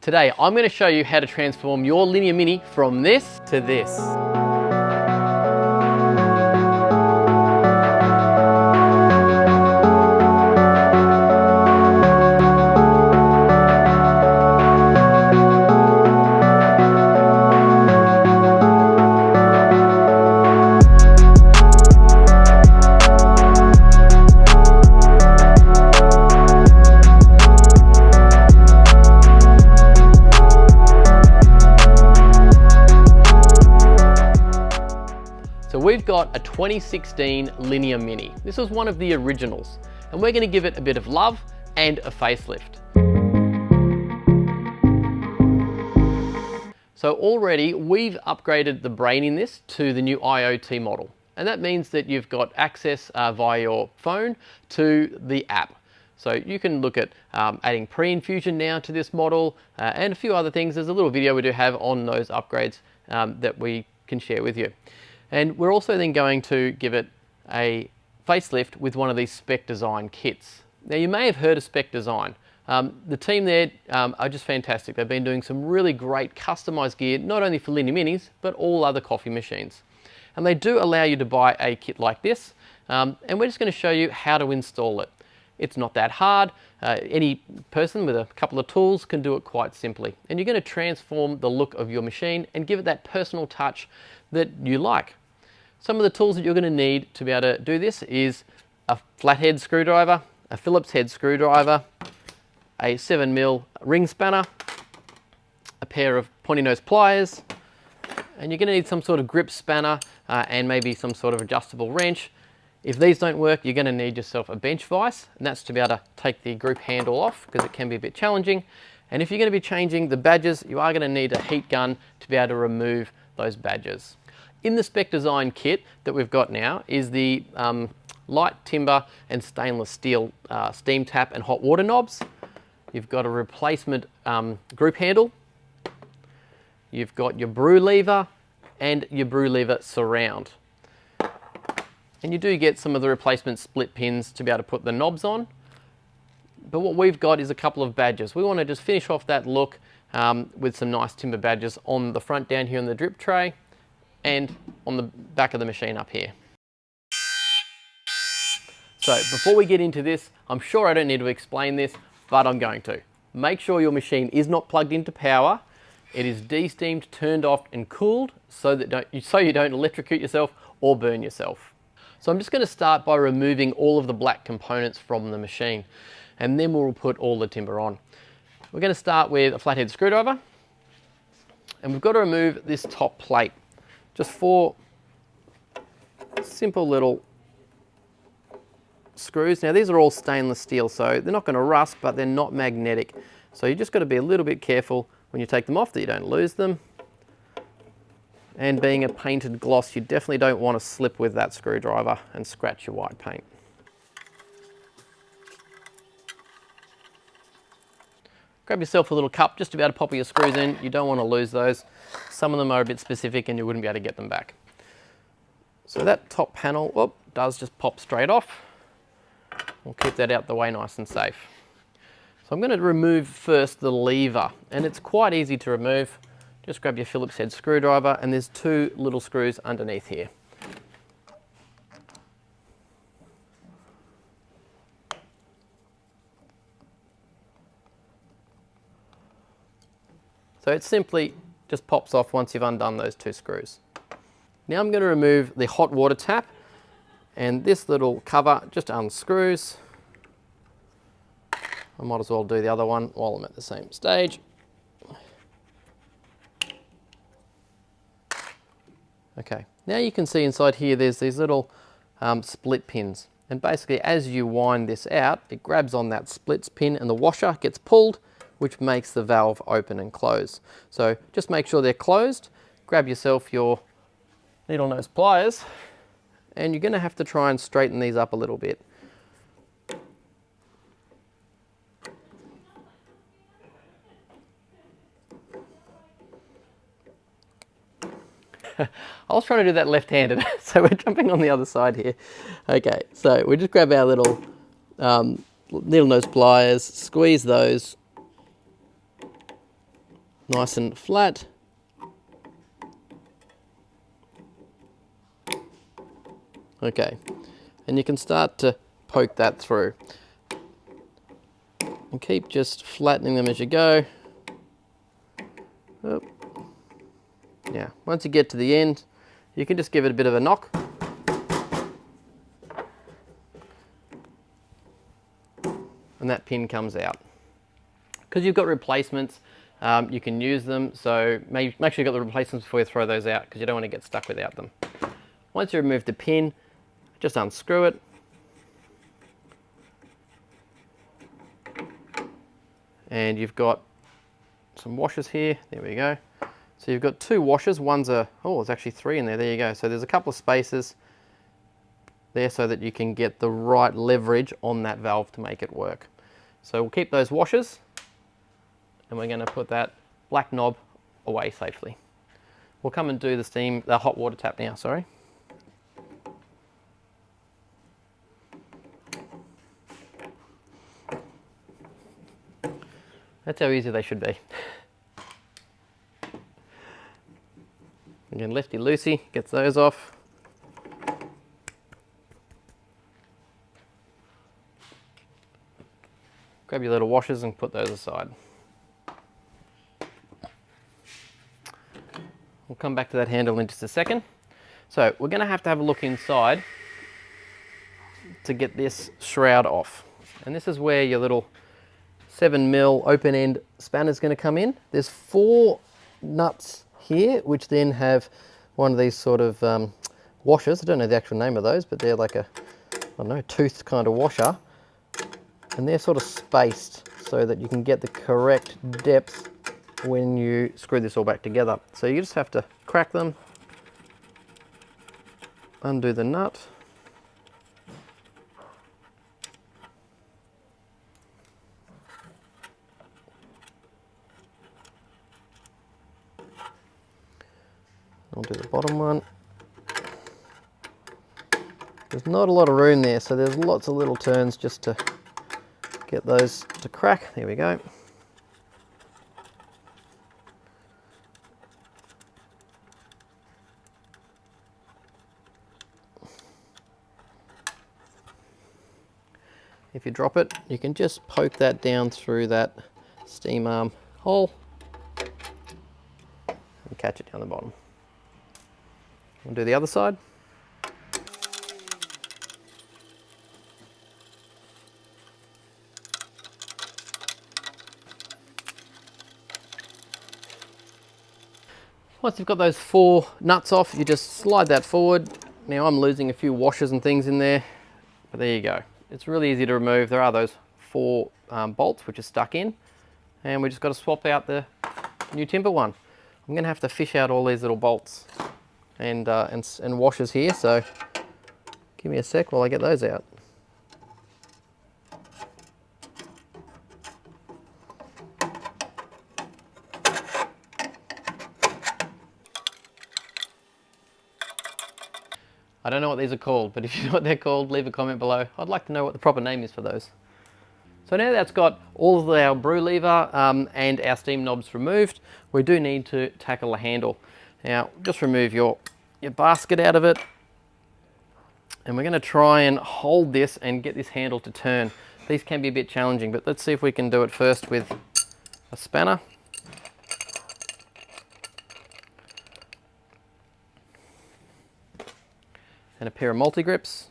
Today, I'm going to show you how to transform your Linea Mini from this to this. So we've got a 2016 Linea Mini. This was one of the originals, and we're going to give it a bit of love and a facelift. So already we've upgraded the brain in this to the new IoT model, and that means that you've got access via your phone to the app. So you can look at adding pre-infusion now to this model and a few other things. There's a little video we do have on those upgrades that we can share with you. And we're also then going to give it a facelift with one of these Specht Design kits. Now you may have heard of Specht Design. The team there are just fantastic. They've been doing some really great customized gear, not only for Linea Minis, but all other coffee machines. And they do allow you to buy a kit like this, and we're just going to show you how to install it. It's not that hard. Any person with a couple of tools can do it quite simply. And you're going to transform the look of your machine and give it that personal touch that you like. Some of the tools that you're going to need to be able to do this is a flathead screwdriver, a Phillips head screwdriver, a 7mm ring spanner, a pair of pointy nose pliers, and you're going to need some sort of grip spanner and maybe some sort of adjustable wrench. If these don't work, you're going to need yourself a bench vise, and that's to be able to take the group handle off because it can be a bit challenging. And if you're going to be changing the badges, you are going to need a heat gun to be able to remove those badges. In the Specht Design kit that we've got now is the light timber and stainless steel steam tap and hot water knobs. You've got a replacement group handle. You've got your brew lever and your brew lever surround. And you do get some of the replacement split pins to be able to put the knobs on. But what we've got is a couple of badges. We want to just finish off that look with some nice timber badges on the front down here on the drip tray and on the back of the machine up here. So before we get into this, I'm sure I don't need to explain this, but I'm going to. Make sure your machine is not plugged into power. It is de-steamed, turned off and cooled so you don't electrocute yourself or burn yourself. So I'm just going to start by removing all of the black components from the machine, and then we'll put all the timber on. We're going to start with a flathead screwdriver, and we've got to remove this top plate. Just 4 simple little screws. Now these are all stainless steel, so they're not going to rust, but they're not magnetic. So you just got to be a little bit careful when you take them off that you don't lose them. And being a painted gloss, you definitely don't want to slip with that screwdriver and scratch your white paint. Grab yourself a little cup just to be able to pop your screws in. You don't want to lose those. Some of them are a bit specific and you wouldn't be able to get them back. So that top panel does just pop straight off. We'll keep that out the way nice and safe. So I'm going to remove first the lever, and it's quite easy to remove. Just grab your Phillips head screwdriver, and there's 2 little screws underneath here. So it simply just pops off once you've undone those 2 screws. Now I'm going to remove the hot water tap, and this little cover just unscrews. I might as well do the other one while I'm at the same stage. Okay, now you can see inside here there's these little split pins, and basically as you wind this out, it grabs on that splits pin and the washer gets pulled, which makes the valve open and close. So just make sure they're closed. Grab yourself your needle nose pliers, and you're going to have to try and straighten these up a little bit. I was trying to do that left-handed, so we're jumping on the other side here. Okay, so we just grab our little needle nose pliers, squeeze those, nice and flat. Okay, and you can start to poke that through. And keep just flattening them as you go. Oh. Now, once you get to the end, you can just give it a bit of a knock. And that pin comes out. Because you've got replacements, you can use them, so make sure you've got the replacements before you throw those out, because you don't want to get stuck without them. Once you remove the pin, just unscrew it. And you've got some washers here, there we go. So you've got 2 washers, one's a, oh, there's actually 3 in there, there you go. So there's a couple of spaces there so that you can get the right leverage on that valve to make it work. So we'll keep those washers, and we're going to put that black knob away safely. We'll come and do the hot water tap now, sorry. That's how easy they should be. Again, lefty loosey, gets those off. Grab your little washers and put those aside. We'll come back to that handle in just a second. So we're going to have a look inside to get this shroud off. And this is where your little 7mm open end spanner is going to come in. There's 4 nuts here, which then have one of these sort of washers. I don't know the actual name of those, but they're like a, I don't know, toothed kind of washer. And they're sort of spaced so that you can get the correct depth when you screw this all back together. So you just have to crack them, undo the nut. I'll do the bottom one. There's not a lot of room there, so there's lots of little turns just to get those to crack. There we go. If you drop it, you can just poke that down through that steam arm hole and catch it down the bottom. We'll do the other side. Once you've got those 4 nuts off, you just slide that forward. Now I'm losing a few washers and things in there, but there you go. It's really easy to remove. There are those 4 bolts which are stuck in, and we just got to swap out the new timber one. I'm going to have to fish out all these little bolts and washers here, so give me a sec while I get those out. I don't know what these are called, but if you know what they're called, leave a comment below. I'd like to know what the proper name is for those. So now that's got all of our brew lever and our steam knobs removed, we do need to tackle the handle. Now, just remove your basket out of it, and we're going to try and hold this and get this handle to turn. These can be a bit challenging, but let's see if we can do it first with a spanner. And a pair of multi-grips.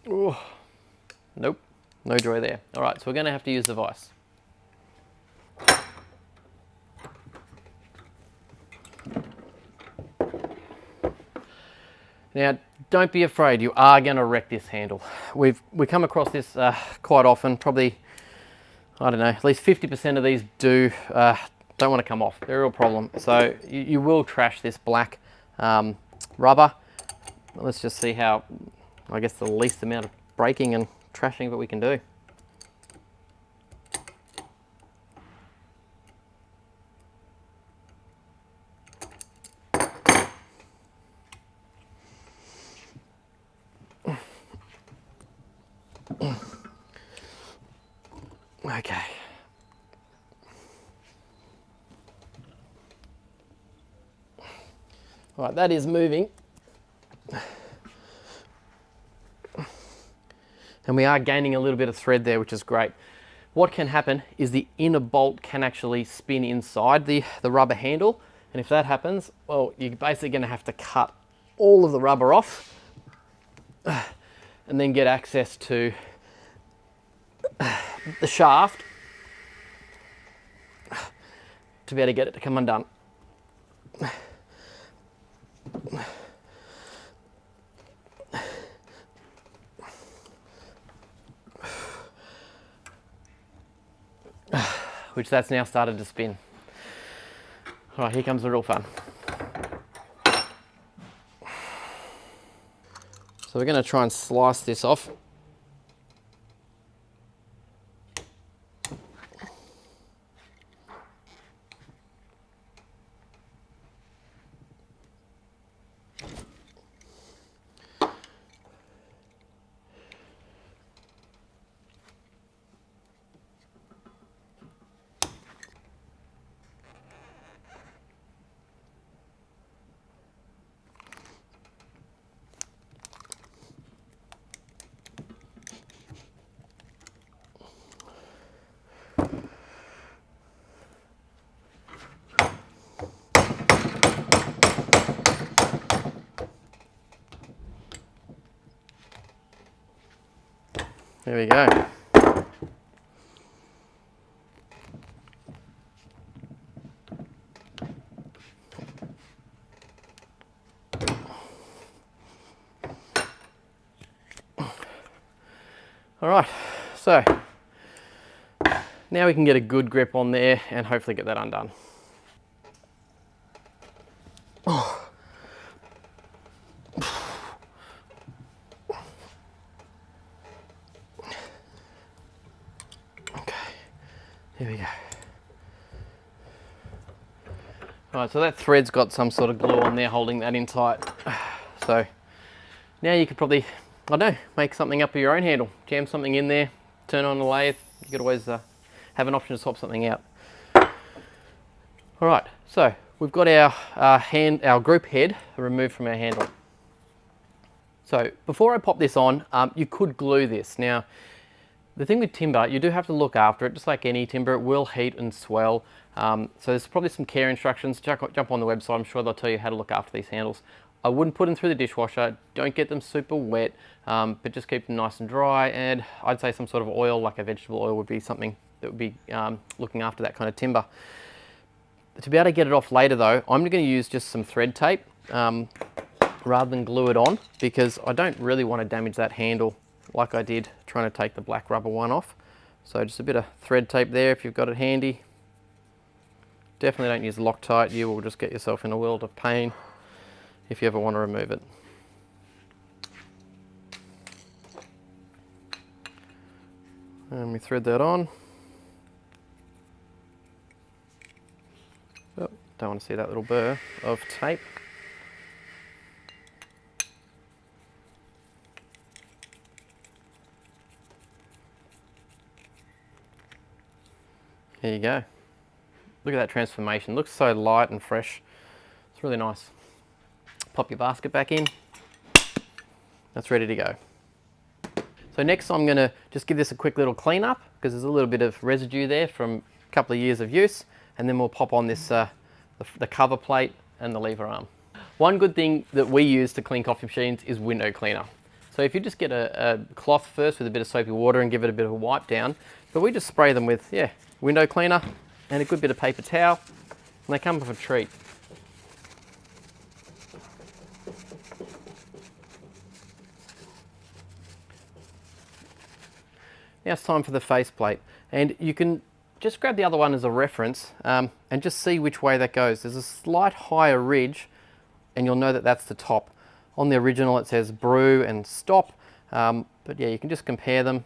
Ooh. Nope, no joy there. All right, so we're going to have to use the vise. Now, don't be afraid, you are going to wreck this handle. We come across this quite often, probably, I don't know, at least 50% of these don't want to come off. They're a real problem. So you will trash this black rubber. Let's just see how, I guess, the least amount of breaking and trashing that we can do. Okay. All right, that is moving. And we are gaining a little bit of thread there, which is great. What can happen is the inner bolt can actually spin inside the rubber handle. And if that happens, well, you're basically going to have to cut all of the rubber off and then get access to the shaft to be able to get it to come undone. Which that's now started to spin. All right, here comes the real fun. So we're going to try and slice this off. There we go. All right, so now we can get a good grip on there and hopefully get that undone. Oh. Okay, here we go. All right, so that thread's got some sort of glue on there holding that in tight. So now you could probably, I don't know, make something up of your own handle. Jam something in there, turn on the lathe. You could always have an option to swap something out. All right, so we've got our group head removed from our handle. So before I pop this on, you could glue this. Now, the thing with timber, you do have to look after it, just like any timber, it will heat and swell. So there's probably some care instructions. Jump on the website, I'm sure they'll tell you how to look after these handles. I wouldn't put them through the dishwasher, don't get them super wet, but just keep them nice and dry, and I'd say some sort of oil, like a vegetable oil, would be something that would be looking after that kind of timber. To be able to get it off later though, I'm going to use just some thread tape rather than glue it on, because I don't really want to damage that handle like I did trying to take the black rubber one off. So just a bit of thread tape there if you've got it handy. Definitely don't use Loctite, you will just get yourself in a world of pain if you ever want to remove it. And we thread that on. Oh, don't want to see that little burr of tape. There you go. Look at that transformation. Looks so light and fresh. It's really nice. Pop your basket back in. That's ready to go. So next I'm going to just give this a quick little clean up, because there's a little bit of residue there from a couple of years of use, and then we'll pop on this the cover plate and the lever arm. One good thing that we use to clean coffee machines is window cleaner. So if you just get a cloth first with a bit of soapy water and give it a bit of a wipe down, but we just spray them with window cleaner and a good bit of paper towel, and they come with a treat. Now it's time for the faceplate, and you can just grab the other one as a reference and just see which way that goes. There's a slight higher ridge, and you'll know that that's the top. On the original it says brew and stop, but yeah, you can just compare them,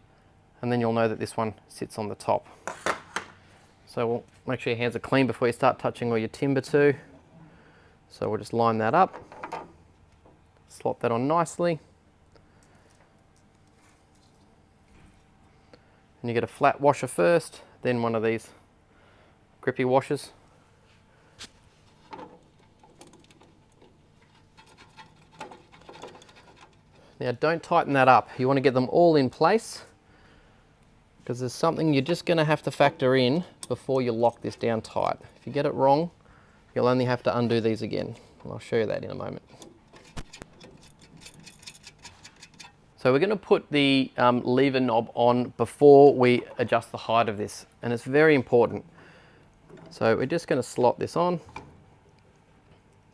and then you'll know that this one sits on the top. So we'll make sure your hands are clean before you start touching all your timber too. So we'll just line that up, slot that on nicely. And you get a flat washer first, then one of these grippy washers. Now don't tighten that up. You want to get them all in place, because there's something you're just going to have to factor in before you lock this down tight. If you get it wrong, you'll only have to undo these again. And I'll show you that in a moment. So we're going to put the lever knob on before we adjust the height of this, and it's very important. So we're just going to slot this on,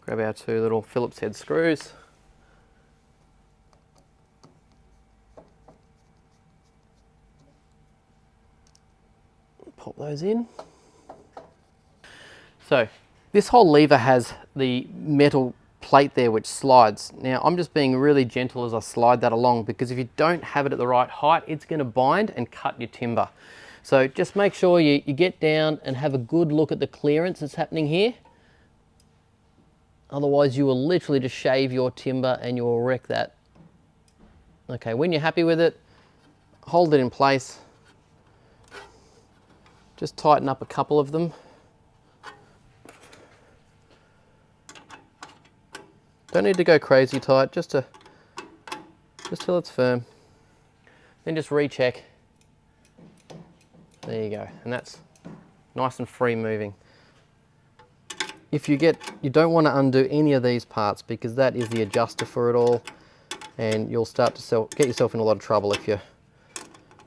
grab our two little Phillips head screws, pop those in. So this whole lever has the metal plate there which slides. Now I'm just being really gentle as I slide that along, because if you don't have it at the right height, it's going to bind and cut your timber. So just make sure you get down and have a good look at the clearance that's happening here. Otherwise you will literally just shave your timber and you will wreck that. Okay, when you're happy with it, hold it in place. Just tighten up a couple of them. Don't need to go crazy tight, just till it's firm. Then just recheck. There you go, and that's nice and free moving. If you don't want to undo any of these parts, because that is the adjuster for it all, and you'll start to get yourself in a lot of trouble if you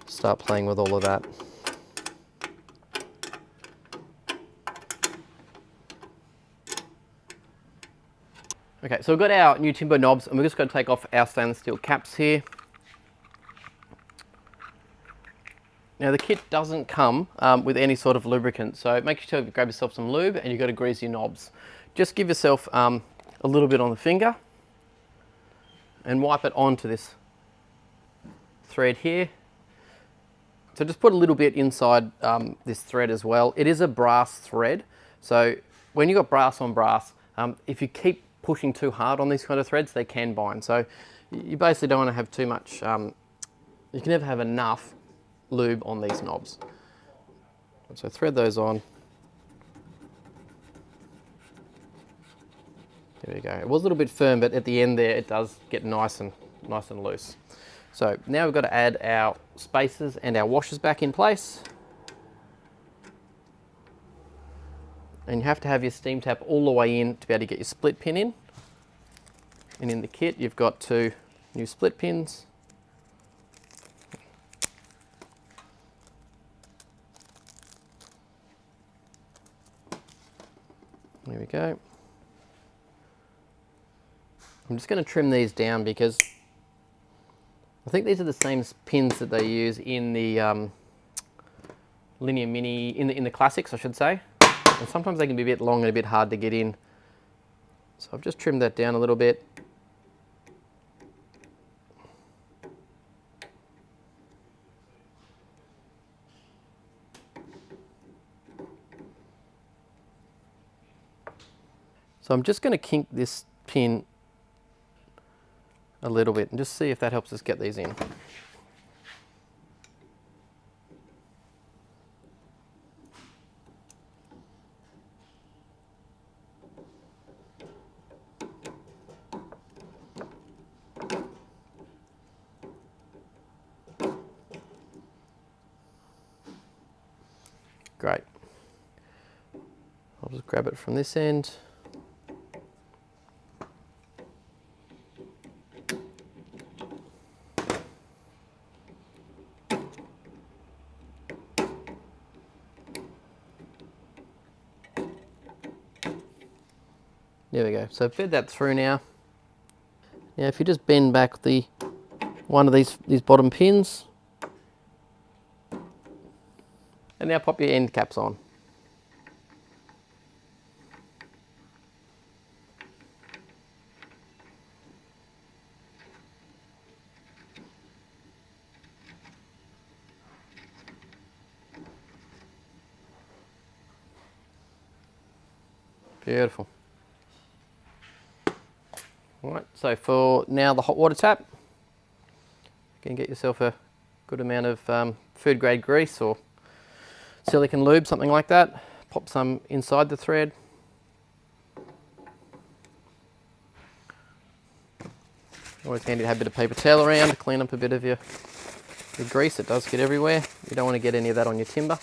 start playing with all of that. Okay, so we've got our new timber knobs, and we're just going to take off our stainless steel caps here. Now the kit doesn't come with any sort of lubricant, so make sure you grab yourself some lube and you've got to grease your knobs. Just give yourself a little bit on the finger and wipe it onto this thread here. So just put a little bit inside this thread as well. It is a brass thread, so when you've got brass on brass, if you keep pushing too hard on these kind of threads, they can bind. So you basically don't want to have too much, you can never have enough lube on these knobs. So thread those on. There we go. It was a little bit firm, but at the end there it does get nice and loose. So now we've got to add our spacers and our washers back in place. And you have to have your steam tap all the way in to be able to get your split pin in. And in the kit you've got two new split pins. There we go. I'm just going to trim these down because I think these are the same pins that they use in the Linea Mini, in the classics I should say. And sometimes they can be a bit long and a bit hard to get in. So I've just trimmed that down a little bit. So I'm just going to kink this pin a little bit and just see if that helps us get these in. Great. I'll just grab it from this end. There we go. So fed that through now. Now if you just bend back one of these bottom pins, and now pop your end caps on. Beautiful. All right, so for now the hot water tap, you can get yourself a good amount of food grade grease or silicone lube, something like that. Pop some inside the thread. Always handy to have a bit of paper towel around to clean up a bit of your grease. It does get everywhere. You don't want to get any of that on your timber.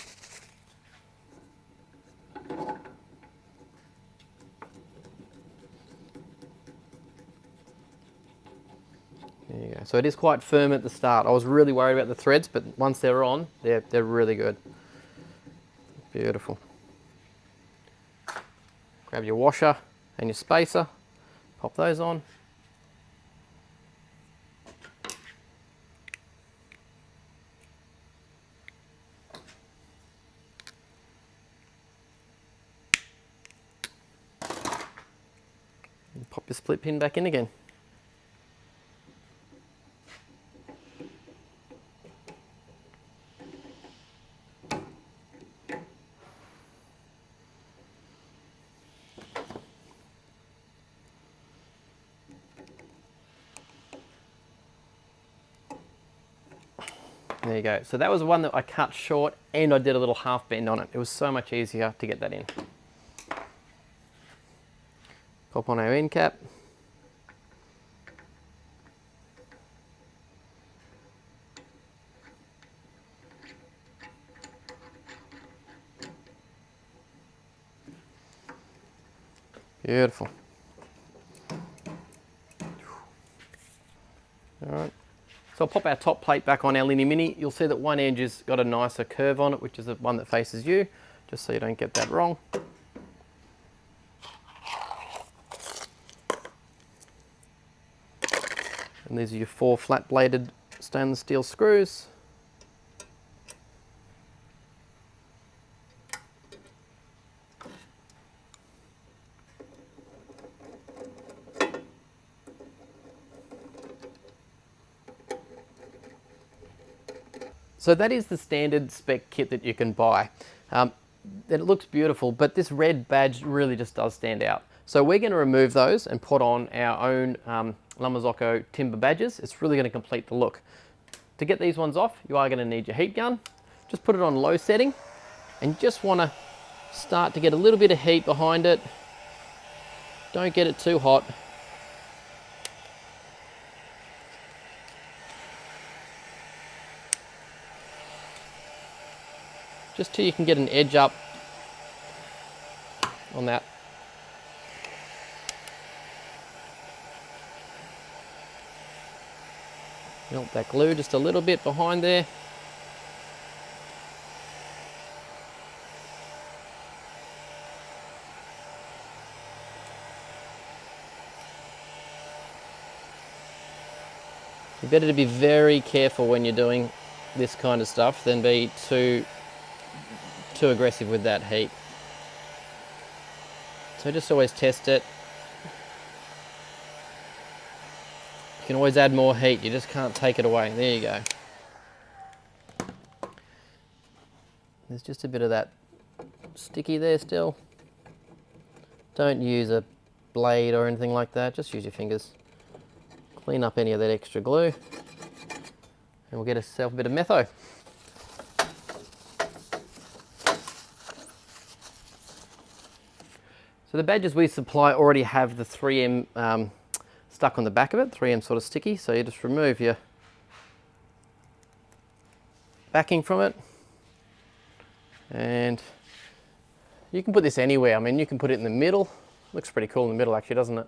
There you go. So it is quite firm at the start. I was really worried about the threads, but once they're on, they're really good. Beautiful. Grab your washer and your spacer, pop those on. And pop your split pin back in again. There you go. So that was one that I cut short and I did a little half bend on it. It was so much easier to get that in. Pop on our end cap. Beautiful. All right. So I'll pop our top plate back on our Linea Mini. You'll see that one edge has got a nicer curve on it, which is the one that faces you, just so you don't get that wrong. And these are your 4 flat bladed stainless steel screws. So that is the standard spec kit that you can buy. It looks beautiful, but this red badge really just does stand out. So we're going to remove those and put on our own La Marzocco timber badges. It's really going to complete the look. To get these ones off, you are going to need your heat gun. Just put it on low setting and you just want to start to get a little bit of heat behind it. Don't get it too hot. Just till you can get an edge up on that. Melt that glue just a little bit behind there. You're better to be very careful when you're doing this kind of stuff than be too aggressive with that heat. So just always test it. You can always add more heat, you just can't take it away. There you go. There's just a bit of that sticky there still. Don't use a blade or anything like that, just use your fingers. Clean up any of that extra glue and we'll get ourselves a bit of metho. So the badges we supply already have the 3M stuck on the back of it, 3M sort of sticky, so you just remove your backing from it. And you can put this anywhere. I mean, you can put it in the middle. Looks pretty cool in the middle actually, doesn't it?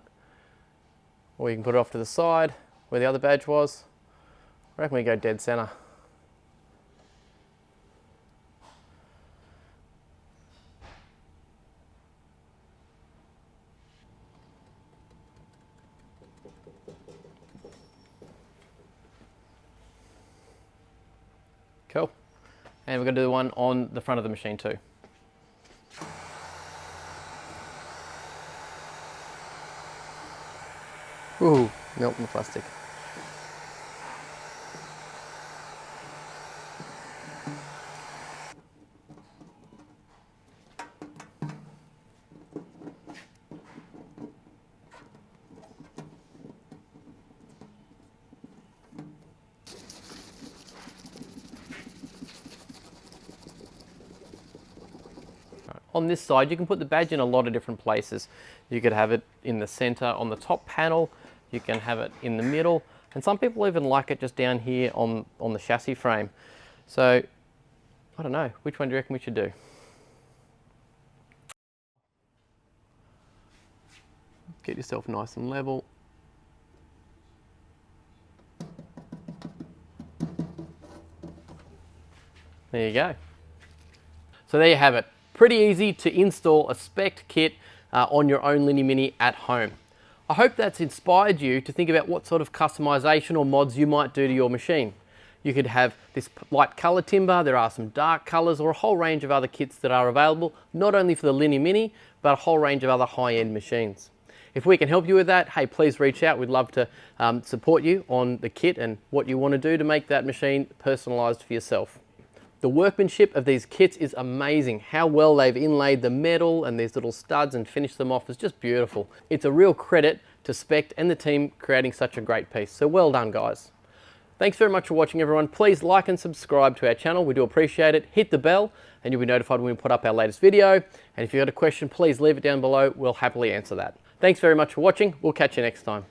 Or you can put it off to the side where the other badge was. I reckon we go dead center. Cool. And we're going to do one on the front of the machine too. Ooh, melting the plastic. On this side, you can put the badge in a lot of different places. You could have it in the center on the top panel, you can have it in the middle, and some people even like it just down here on the chassis frame. So, I don't know, which one do you reckon we should do? Get yourself nice and level. There you go. So there you have it. Pretty easy to install a Specht kit on your own Linea Mini at home. I hope that's inspired you to think about what sort of customization or mods you might do to your machine. You could have this light color timber, there are some dark colors, or a whole range of other kits that are available, not only for the Linea Mini, but a whole range of other high-end machines. If we can help you with that, hey, please reach out. We'd love to support you on the kit and what you want to do to make that machine personalized for yourself. The workmanship of these kits is amazing. How well they've inlaid the metal and these little studs and finished them off is just beautiful. It's a real credit to Specht and the team creating such a great piece. So well done, guys. Thanks very much for watching, everyone. Please like and subscribe to our channel. We do appreciate it. Hit the bell and you'll be notified when we put up our latest video. And if you've got a question, please leave it down below. We'll happily answer that. Thanks very much for watching. We'll catch you next time.